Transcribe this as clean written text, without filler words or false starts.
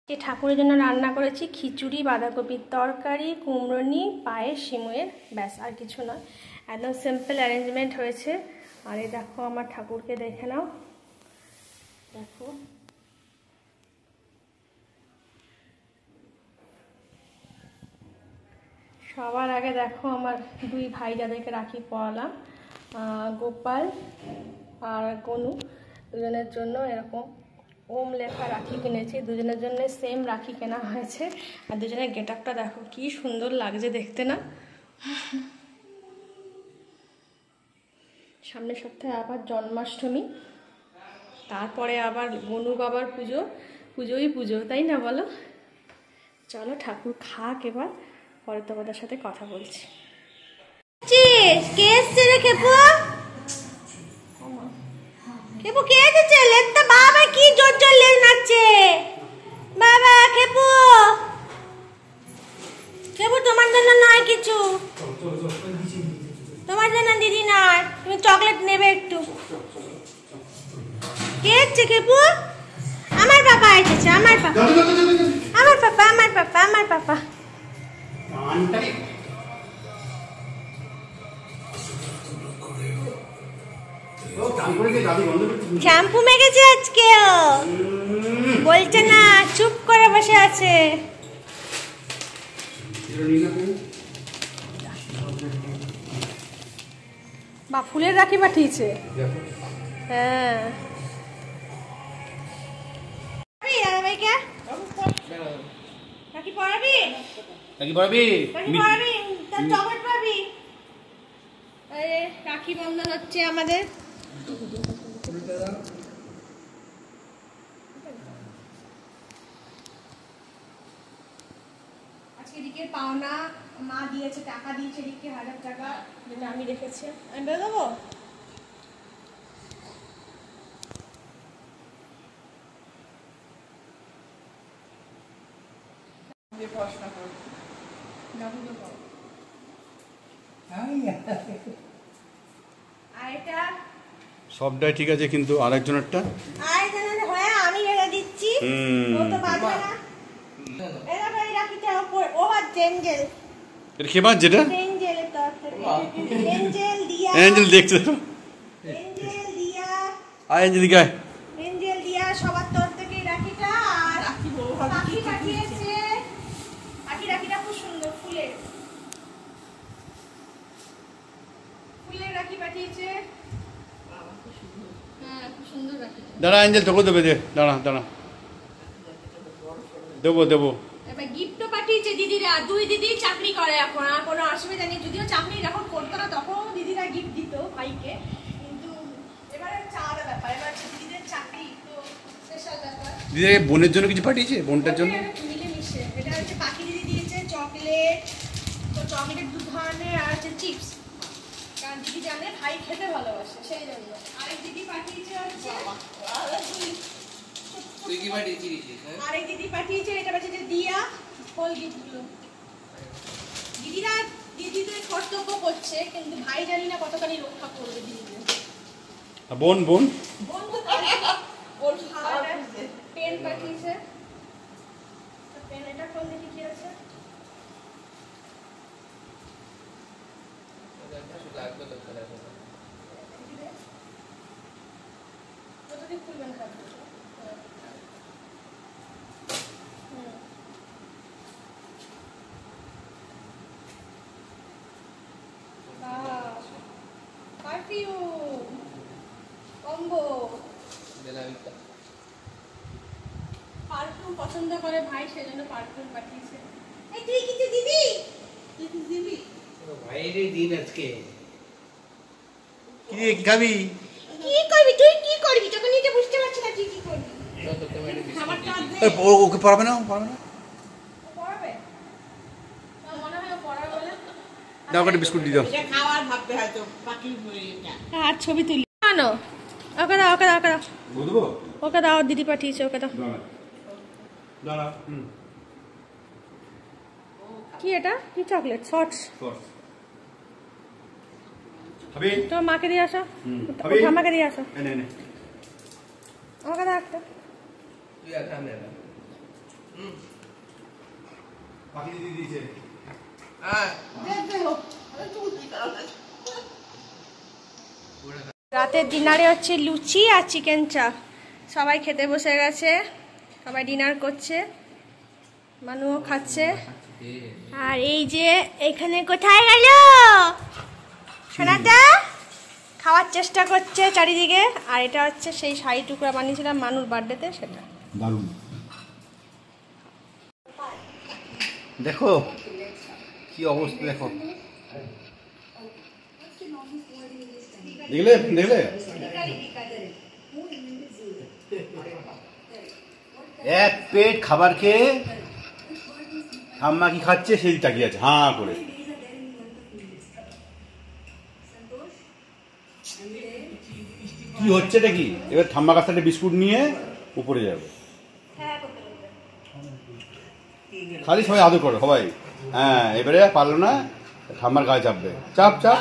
যে ঠাকুরের জন্য রান্না করেছি খিচুড়ি, বাঁধাকপির তরকারি, কুমড়োনি, পায়েস, সিমুয়ের, ব্যাস আর কিছু নয়। একদম সিম্পল অ্যারেঞ্জমেন্ট হয়েছে। আর এই দেখো আমার ঠাকুরকে দেখে নাও, দেখো সবার আগে দেখো আমার দুই ভাই যাদেরকে রাখি পরালাম, গোপাল আর গনু, দুজনের জন্য এরকম ওম লেখা রাখি কিনেছি। দুজনের জন্য সেম রাখি কেনা হয়েছে। আর দুজনের গেট আপটা দেখো কি সুন্দর লাগছে দেখতে না। সামনের সপ্তাহে আবার জন্মাষ্টমী, তারপরে আবার গনু বাবার পুজো, পুজোই পুজো, তাই না বলো? চলো ঠাকুর খাক এবার, পরে তোমাদের সাথে কথা বলছি। কে এসছে রে খেপু? খেপু কে এসেছে? লেটটা বাবা কি জোর জোর লেজ নাচছে। বাবা খেপু, খেপু তোমার জন্য নয় কিছু, তোমার জন্য দিদি নয়, তুমি চকলেট নেবে একটু। কে এসছে খেপু? আমার পাপা এসেছে, আমার পাপা, আমার পাপা, আমার পাপা, আমার পাপা। শ্যাম্পু মেখেছে আজকে, বলছে না, চুপ করে বসে আছে। বা ফুলের রাখি পাঠিয়েছে। হ্যাঁ রাখি পরাবি, রাখি পরাবি, চকলেট পাবি। রাখি বন্ধন হচ্ছে আমাদের। আজকে এদিকে পাওনা মা দিয়েছে, টাকা দিয়েছে এদিকে 1000 টাকা, যেটা আমি রেখেছি। আমি বেরো দেবো। সবটাই ঠিক আছে, কিন্তু আরেকজনেরটা আমি রেখে দিচ্ছি, ও তো পারবে না। এরকম এই রাখিটা ও হচ্ছে এঞ্জেল। এটা কে বাজ? যেটা এঞ্জেলের তরফ থেকে, এঞ্জেল দিয়া, এঞ্জেল দেখছো? এঞ্জেল দিয়া, আয় এঞ্জেল দিকে আয়। এঞ্জেল দিয়া সবার তরফ থেকে রাখিটা। আর রাখি পাঠিয়েছে, রাখিটা খুব সুন্দর, ফুলের রাখি পাঠিয়েছে। হ্যাঁ খুব সুন্দর রাখি। দাঁড়া এঞ্জেল, তোকে দেবে, দে, দাঁড়া দাঁড়া, দেবো দেবো। এবার গিফটও পাঠিয়েছে দিদিরা। দুই দিদি চাকরি করে এখন, আর কোনো অসুবিধা নেই। যদিও চাকরি যখন করতো না তখন দিদিরা গিফট দিত ভাইকে, কিন্তু এবারে আলাদা ব্যাপার, এবার দিদিদের চাকরি তো স্পেশাল ব্যাপার। দিদি বোনের জন্য কিছু পাঠিয়েছে? বোনটার জন্য মিলেমিশে। এটা হচ্ছে পাখি দিদি দিয়েছে চকলেট, তো চকলেট 2 ধরনের, আর হচ্ছে চিপস, কারণ দিদি জানে ভাই খেতে ভালোবাসে সেই জন্য। আরেক দিদি পাঠিয়েছে হচ্ছে, তুই কি পাঠিয়েছিস? আরেক দিদি পাঠিয়েছে, এটা পাঠিয়েছে দিয়া, হোল গিফটগুলো। দিদিদের কর্তব্য করছে, কিন্তু ভাই জানি না কতখানি রক্ষা করবে দিদিদের। বোন বোন পেন পাঠিয়েছে, পেন এটা কোন দেখি কি আছে। কতদিন খুলবেন খাবো। পারফিউম কম্বো, পারফিউম পছন্দ করে ভাই, সেজন্য পারফিউম পাঠিয়েছে। এই তুই কিছু দিবি? তুই কিছু দিবি? ভাইয়ের দিন আজকে। কি রে, কি খাবি? কি করবি তুই? কি করবি? তোকে নিজে বুঝতে পারছিস না তুই কি করবি। খাবারটা দে। ওকে পড়াবে না, পড়াবে না। পড়াবে? আমার মনে হয় পড়াবে বলে। দাও একটা বিস্কুট দিয়ে দাও। এটা খাওয়ার ভাবতে হয়তো বাকি এটা। আর ছবি তুলি আনো। ওকে দাও, ওকে দাও, ওকে দাও, বুঝবো, ওকে দাও, দিদি পাঠিয়েছে, ওকে দাও। দাঁড়া। কি এটা? কি চকলেট? শর্টস। খাবি? তো মাকে দিয়ে আসো, খাবি? ঠাম্মাকে দিয়ে আসো। নে নে, আমাকে দাও একটা। তুই আর খাবে না। বাকি দিয়ে দিয়েছে। হ্যাঁ রাতের ডিনারে হচ্ছে লুচি আর চিকেন চাপ। সবাই খেতে বসে গেছে, সবাই ডিনার করছে, মানুও খাচ্ছে। আর এই যে এখানে কোথায় গেল সোনাটা, খাওয়ার চেষ্টা করছে চারিদিকে। আর এটা হচ্ছে সেই শাড়ি টুকরা বানিয়েছিলাম মানুর বার্থডেতে, সেটা। দারুণ। দেখো কি অবস্থা, দেখো দেখলে দেখলে এক পেট খাবার খেয়ে ঠাম্মা কি খাচ্ছে সেই তাকিয়ে আছে হাঁ করে। কি হচ্ছে এটা কি? এবার ঠাম্মা কাছ থেকে বিস্কুট নিয়ে উপরে যাবে, খালি সবাই আদর করো সবাই। হ্যাঁ এবারে পারলো না, ঠাম্মার গায়ে চাপবে, চাপ চাপ।